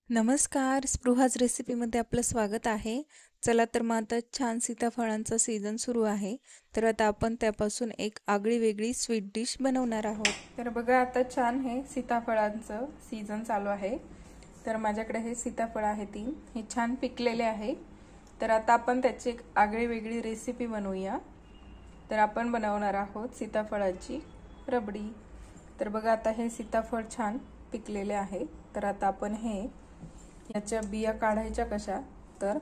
नमस्कार, स्पृहाज रेसिपीमध्ये आपलं स्वागत आहे. चला तर मग आता छान सीताफळांचा सीझन सुरू आहे. तर आता आपण त्यापासून एक आगळी-वेगळी स्वीट डिश बनवणार आहोत. तर बघा आता छान हे सीताफळांचं सीझन चालू आहे. तर माझ्याकडे हे सीताफळ आहे 3. हे छान पिकलेले आहे. तर आता आपण त्याची एक आगळी-वेगळी रेसिपी बनवूया. तर आपण बनवणार आहोत सीताफळाची रबडी. तर बघा आता हे सीताफळ छान पिकलेले आहे. तर आता आपण हे याच्या बिया काढायच्या कशा, तर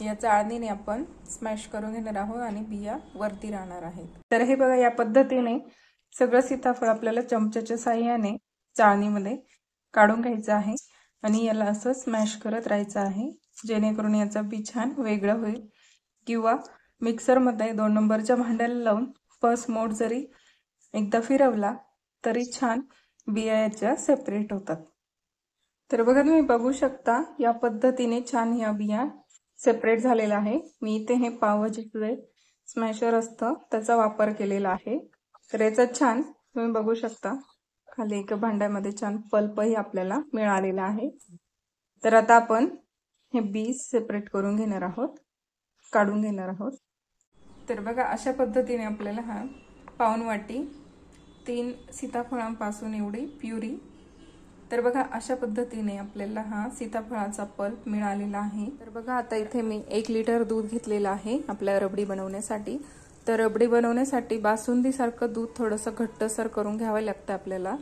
या चाळणीने आपण स्मॅश करून घेणार आहोत आणि बिया वरती राहणार आहेत. तर हे बघा या पद्धतीने सगळं सीताफळ आपल्याला चमच्याच्या साहाय्याने चाळणीमध्ये काढून घ्यायचं आहे आणि याला असं स्मॅश करत राहायचं आहे, जेणेकरून याचा बी छान वेगळं होईल. किंवा मिक्सरमध्ये 2 नंबरच्या भांड्याला लावून फर्स्ट मोड जरी एकदा फिरवला तरी छान बिया याच्या सेपरेट होतात. तर बघा तुम्ही बघू शकता या पद्धतीने छान ह्या बिया सेपरेट झालेला आहे. मी इथे हे पावभाजीचे स्मॅशर असतं त्याचा वापर केलेला आहे. तर याचा छान तुम्ही बघू शकता खाली एका भांड्यामध्ये छान पल्पही आपल्याला मिळालेला आहे. तर आता आपण हे बी सेपरेट करून घेणार आहोत, काढून घेणार आहोत. तर बघा अशा पद्धतीने आपल्याला हा पाऊण वाटी 3 सीताफळांपासून एवढी प्युरी. तर बघा अशा पद्धतीने आपल्याला हा सीताफळाचा पल्प मिळालेला आहे. तर बघा आता इथे मी 1 लिटर दूध घेतलेलं आहे आपल्या रबडी बनवण्यासाठी. तर रबडी बनवण्यासाठी बासुंदीसारखं दूध थोडंसं घट्टसर करून घ्यावं लागतं आपल्याला.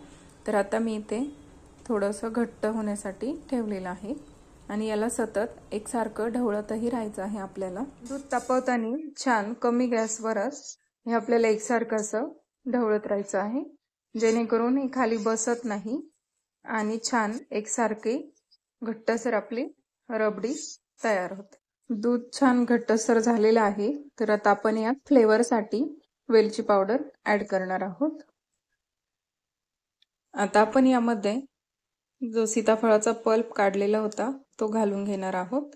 तर आता मी इथे थोडंसं घट्ट होण्यासाठी ठेवलेलं आहे आणि याला सतत एकसारखं ढवळतही राहायचं आहे आपल्याला. दूध तापवताना छान कमी गॅसवरच हे आपल्याला एकसारखं असं ढवळत राहायचं आहे, जेणेकरून हे खाली बसत नाही आणि छान एकसारखी घट्टसर आपली रबडी तयार होते. दूध छान घट्टसर झालेलं आहे. तर आता आपण यात फ्लेवरसाठी वेलची पावडर ऍड करणार आहोत. आता आपण यामध्ये जो सीताफळाचा पल्प काढलेला होता तो घालून घेणार आहोत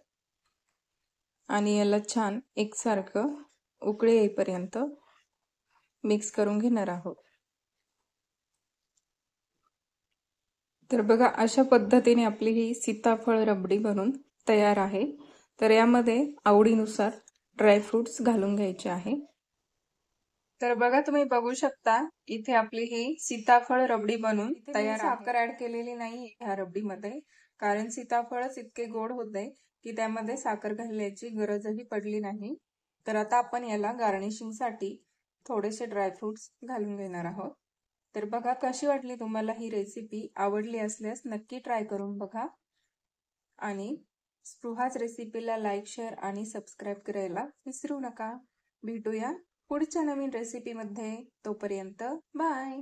आणि याला छान एकसारखं उकळी येईपर्यंत मिक्स करून घेणार आहोत. तर बघा अशा पद्धतीने आपली ही सीताफळ रबडी बनून तयार आहे. तर यामध्ये आवडीनुसार ड्रायफ्रुट्स घालून घ्यायचे आहे. तर बघा तुम्ही बघू शकता इथे आपली ही सीताफळ रबडी बनून तयार आहे. साखर ऍड केलेली नाही ह्या रबडीमध्ये, कारण सीताफळच इतके गोड होते की त्यामध्ये साखर घालण्याची गरजही पडली नाही. तर आता आपण याला गार्निशिंगसाठी थोडेसे ड्रायफ्रुट्स घालून घेणार आहोत. तर बघा कशी वाटली तुम्हाला ही रेसिपी. आवडली असल्यास नक्की ट्राय करून बघा आणि स्पृहाज रेसिपीला लाईक, शेअर आणि सबस्क्राईब करायला विसरू नका. भेटूया पुढच्या नवीन रेसिपीमध्ये. तोपर्यंत बाय.